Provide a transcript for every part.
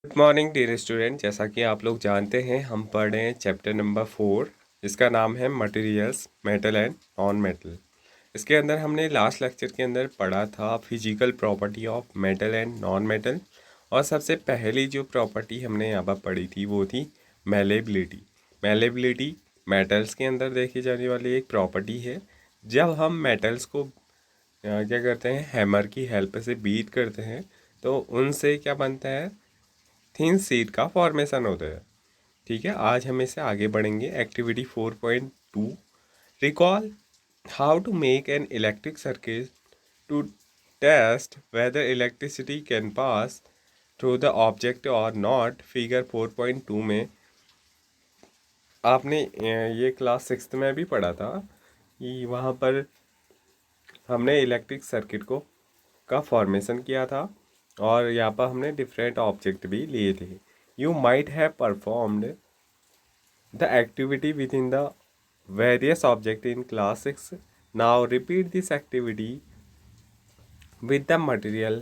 Good morning dear student. जैसा कि आप लोग जानते हैं, हम पढ़ रहे हैं चैप्टर नंबर 4, जिसका नाम है materials, metal and non metal. इसके अंदर हमने लास्ट लेक्चर के अंदर पढ़ा था physical property of metal and non metal. और सबसे पहली जो प्रॉपर्टी हमने यहाँ पर पढ़ी थी वो थी मेलेबिलिटी। मेलेबिलिटी मेटल्स के अंदर देखी जाने वाली एक प्रॉपर्टी है। जब हम मेटल्स को क्या करते हैं, हैमर की हेल्प से बीट करते हैं, तो उनसे क्या बनता है, थिन शीट का फॉर्मेशन होता है। ठीक है, आज हम इससे आगे बढ़ेंगे। Activity 4.2, recall how to make an electric circuit to test whether electricity can pass through the object और नॉट। फिगर 4.2 में आपने ये क्लास 6 में भी पढ़ा था कि वहाँ पर हमने इलेक्ट्रिक सर्किट का फॉर्मेशन किया था और यहाँ पर हमने डिफरेंट ऑब्जेक्ट भी लिए थे। You might have performed the activity within the various object in class 6. Now repeat this activity with the material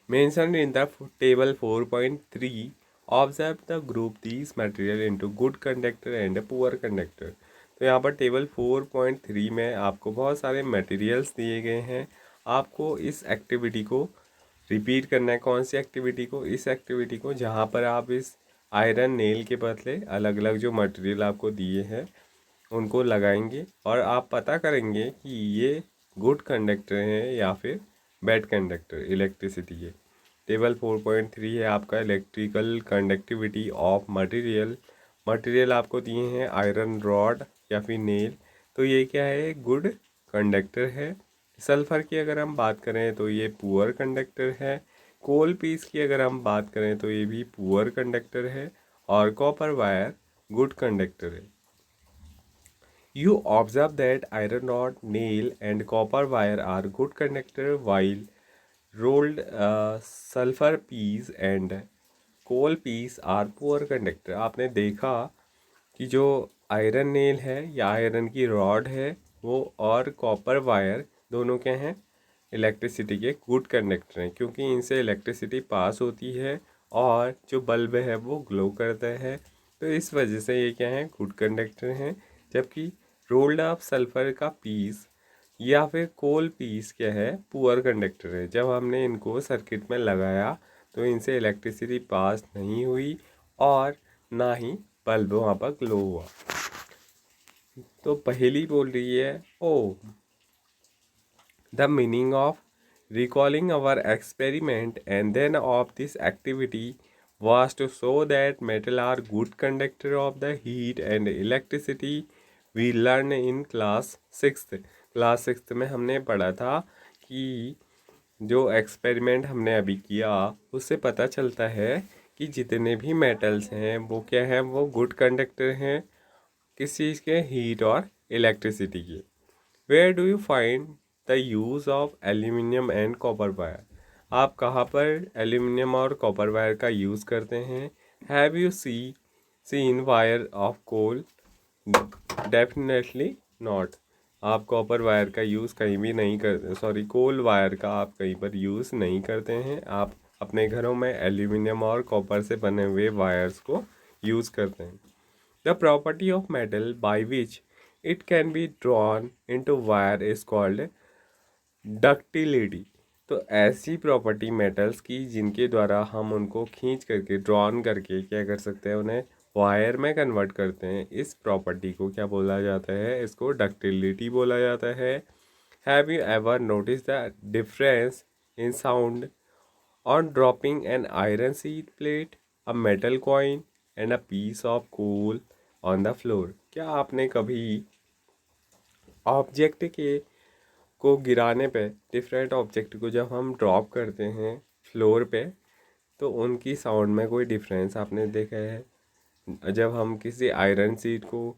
mentioned in the table 4.3. Observe the group these material into good conductor and poor conductor. तो यहाँ पर table 4.3 में आपको बहुत सारे materials दिए गए हैं। आपको इस एक्टिविटी को रिपीट करना है। कौन सी एक्टिविटी को? इस एक्टिविटी को जहाँ पर आप इस आयरन नेल के बदले अलग अलग जो मटेरियल आपको दिए हैं उनको लगाएंगे और आप पता करेंगे कि ये गुड कंडक्टर हैं या फिर बैड कंडक्टर इलेक्ट्रिसिटी के। टेबल 4.3 है आपका electrical conductivity of material. Material आपको दिए हैं आयरन रॉड या फिर नेल, तो ये क्या है, गुड कंडक्टर है। सल्फ़र की अगर हम बात करें तो ये पुअर कंडक्टर है। कोल पीस की अगर हम बात करें तो ये भी पुअर कंडक्टर है। और कॉपर वायर गुड कंडक्टर है। You observe that iron rod, nail and copper wire are good conductor while rolled sulfur piece and coal piece are poor conductor। आपने देखा कि जो आयरन नेल है या आयरन की रॉड है वो और कॉपर वायर दोनों क्या हैं, इलेक्ट्रिसिटी के गुड कंडक्टर हैं, क्योंकि इनसे इलेक्ट्रिसिटी पास होती है और जो बल्ब है वो ग्लो करता है। तो इस वजह से ये क्या है, गुड कंडक्टर हैं। जबकि रोल्ड अप सल्फर का पीस या फिर कोल पीस क्या है, पुअर कंडक्टर है। जब हमने इनको सर्किट में लगाया तो इनसे इलेक्ट्रिसिटी पास नहीं हुई और ना ही बल्ब वहाँ पर ग्लो हुआ। तो पहली बोल रही है, oh the meaning of recalling our experiment and then of this activity was to show that metal are good conductor of the heat and electricity we learned in class 6th। Class 6th में हमने पढ़ा था कि जो experiment हमने अभी किया उससे पता चलता है कि जितने भी मेटल्स हैं वो क्या हैं, वो गुड कंडक्टर हैं किस चीज़ के, हीट और इलेक्ट्रिसिटी के। Where do you find the use of aluminium and copper wire. आप कहाँ पर एल्यूमिनियम और कॉपर वायर का यूज़ करते हैं? Have you seen wire of coal? Definitely not. आप कॉपर वायर का यूज़ कहीं भी नहीं करते, सॉरी कोल वायर का आप कहीं पर यूज़ नहीं करते हैं। आप अपने घरों में एल्यूमिनियम और कॉपर से बने हुए वायर्स को यूज़ करते हैं। The property of metal by which it can be drawn into wire is called ductility। तो ऐसी प्रॉपर्टी मेटल्स की जिनके द्वारा हम उनको खींच करके ड्रॉन करके क्या कर सकते हैं, उन्हें वायर में कन्वर्ट करते हैं, इस प्रॉपर्टी को क्या बोला जाता है? इसको डक्टिलिटी बोला जाता है। Have you ever notice the difference in sound on dropping an iron sheet plate, a metal coin and a piece of coal on the floor? क्या आपने कभी ऑब्जेक्ट के को गिराने पे, डिफरेंट ऑब्जेक्ट को जब हम ड्रॉप करते हैं फ्लोर पे, तो उनकी साउंड में कोई डिफरेंस आपने देखा है? जब हम किसी आयरन सीट को,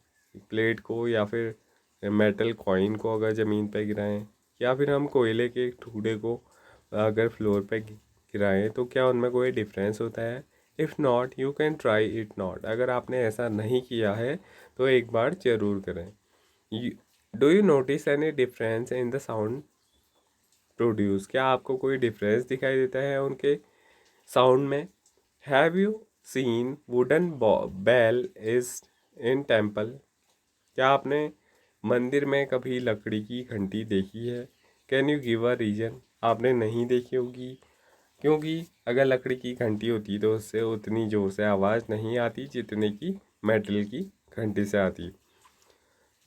प्लेट को या फिर मेटल कॉइन को अगर ज़मीन पे गिराएं या फिर हम कोयले के टुकड़े को अगर फ्लोर पे गिराएं तो क्या उनमें कोई डिफरेंस होता है? If not you can try it not. अगर आपने ऐसा नहीं किया है तो एक बार ज़रूर करें। Do you notice any difference in the sound produce? क्या आपको कोई डिफरेंस दिखाई देता है उनके साउंड में? Have you seen wooden bell is in temple? क्या आपने मंदिर में कभी लकड़ी की घंटी देखी है? Can you give a reason? आपने नहीं देखी होगी, क्योंकि अगर लकड़ी की घंटी होती तो उससे उतनी ज़ोर से आवाज़ नहीं आती जितने की मेटल की घंटी से आती।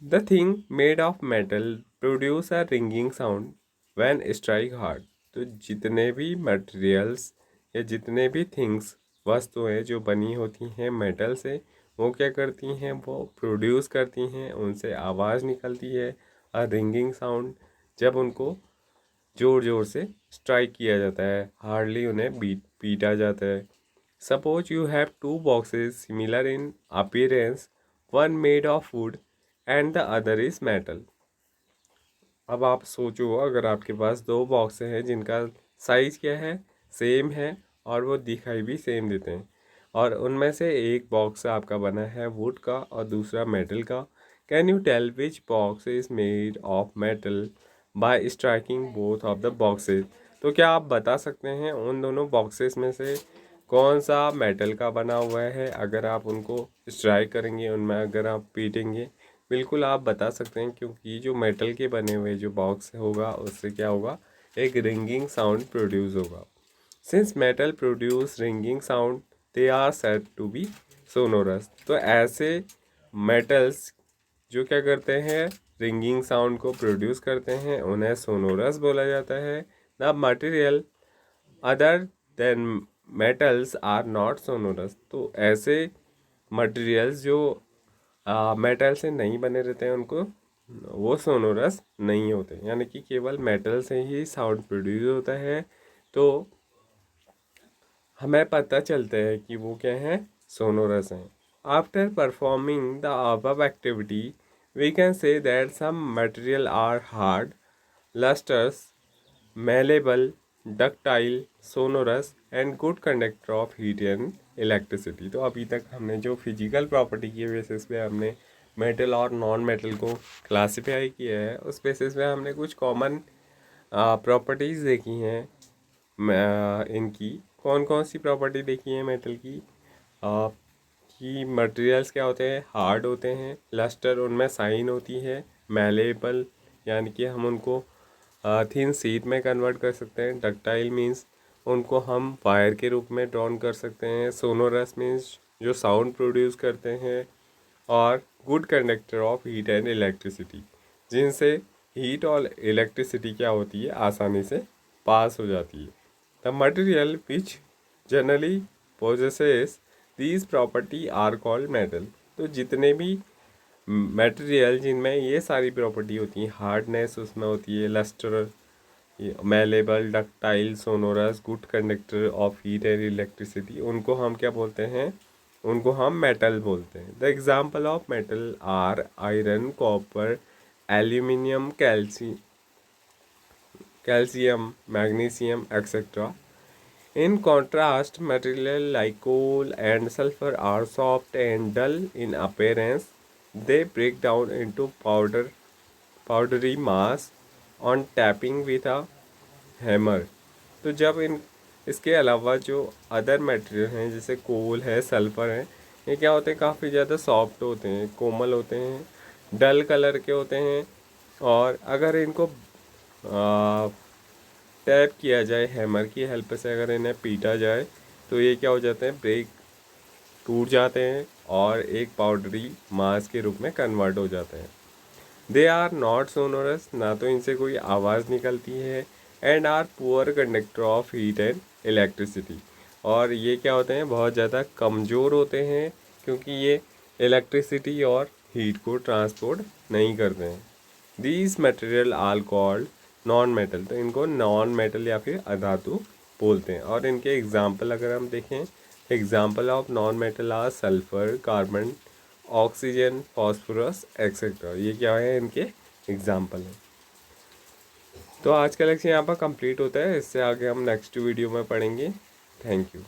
The thing made of metal produce a ringing sound when strike hard. तो जितने भी मटेरियल्स या जितने भी थिंग्स, वस्तुएं जो बनी होती हैं मेटल से, वो क्या करती हैं, वो प्रोड्यूस करती हैं, उनसे आवाज़ निकलती है अ रिंगिंग साउंड, जब उनको ज़ोर ज़ोर से स्ट्राइक किया जाता है, हार्डली उन्हें पीटा जाता है। Suppose you have two boxes similar in appearance, one made of would and the other is metal. अब आप सोचो, अगर आपके पास दो बॉक्स हैं जिनका साइज़ क्या है, सेम है, और वो दिखाई भी सेम देते हैं, और उनमें से एक बॉक्स आपका बना है वुड का और दूसरा मेटल का। Can you tell which box is made of metal by striking both of the boxes? तो क्या आप बता सकते हैं उन दोनों बॉक्सेस में से कौन सा मेटल का बना हुआ है? अगर आप उनको स्ट्राइक करेंगे, उनमें अगर आप पीटेंगे, बिल्कुल आप बता सकते हैं, क्योंकि जो मेटल के बने हुए जो बॉक्स होगा उससे क्या होगा, एक रिंगिंग साउंड प्रोड्यूस होगा। Since metal produce ringing sound, they are said to be sonorous. तो ऐसे मेटल्स जो क्या करते हैं, रिंगिंग साउंड को प्रोड्यूस करते हैं, उन्हें सोनोरस बोला जाता है। The material other than metals are not sonorous. तो ऐसे मटेरियल्स जो मेटल से नहीं बने रहते हैं, उनको वो सोनोरस नहीं होते, यानी कि केवल मेटल से ही साउंड प्रोड्यूस होता है। तो हमें पता चलता है कि वो क्या है, सोनोरस हैं। After performing the above activity, we can say that some material are hard, lusters, malleable, ductile, sonorous and good conductor of heat and electricity। तो अभी तक हमने जो फिजिकल प्रॉपर्टी के बेसिस पे हमने मेटल और नॉन मेटल को क्लासिफाई किया है, उस बेसिस पे हमने कुछ कॉमन प्रॉपर्टीज़ देखी हैं। इनकी कौन कौन सी प्रॉपर्टी देखी है मेटल की, कि मटेरियल्स क्या होते हैं, हार्ड होते हैं, लस्टर उनमें साइन होती है, मैलेबल यानी कि हम उनको थिन शीट में कन्वर्ट कर सकते हैं, डक्टाइल मीन्स उनको हम वायर के रूप में ड्रॉन कर सकते हैं, सोनोरस मीन्स जो साउंड प्रोड्यूस करते हैं, और good conductor of heat and electricity, जिनसे हीट और इलेक्ट्रिसिटी क्या होती है, आसानी से पास हो जाती है। The material which generally possesses these property are called metal. तो जितने भी मटेरियल जिनमें ये सारी प्रॉपर्टी होती हैं, हार्डनेस उसमें होती है, lustre, malleable, ductile, sonorous, good conductor of heat and electricity, उनको हम क्या बोलते हैं, उनको हम मेटल बोलते हैं। The example of metal are iron, copper, aluminium, calcium, magnesium etcetera. In contrast, material like coal and sulfur are soft and dull in appearance. They break down into powdery mass on tapping with a hammer. तो जब इसके अलावा जो other material हैं, जैसे कोल है, sulphur है, ये क्या होते हैं, काफ़ी ज़्यादा सॉफ्ट होते हैं, कोमल होते हैं, डल कलर के होते हैं, और अगर इनको टैप किया जाए हैमर की हेल्प से, अगर इन्हें पीटा जाए, तो ये क्या हो जाते हैं, ब्रेक, टूट जाते हैं और एक पाउडरी मास के रूप में कन्वर्ट हो जाते हैं। दे आर नॉट सोनोरस, ना तो इनसे कोई आवाज़ निकलती है, and are poor conductor of heat and electricity. और ये क्या होते हैं, बहुत ज़्यादा कमज़ोर होते हैं, क्योंकि ये इलेक्ट्रिसिटी और हीट को ट्रांसपोर्ट नहीं करते हैं। These material are called non metal. तो इनको नॉन मेटल या फिर अधातु बोलते हैं। और इनके एग्जाम्पल अगर हम देखें, example of non metal are sulphur, carbon, oxygen, phosphorus etcetera. ये क्या है, इनके एग्जाम्पल हैं। तो आज का लेक्चर यहाँ पर कंप्लीट होता है, इससे आगे हम नेक्स्ट वीडियो में पढ़ेंगे। Thank you.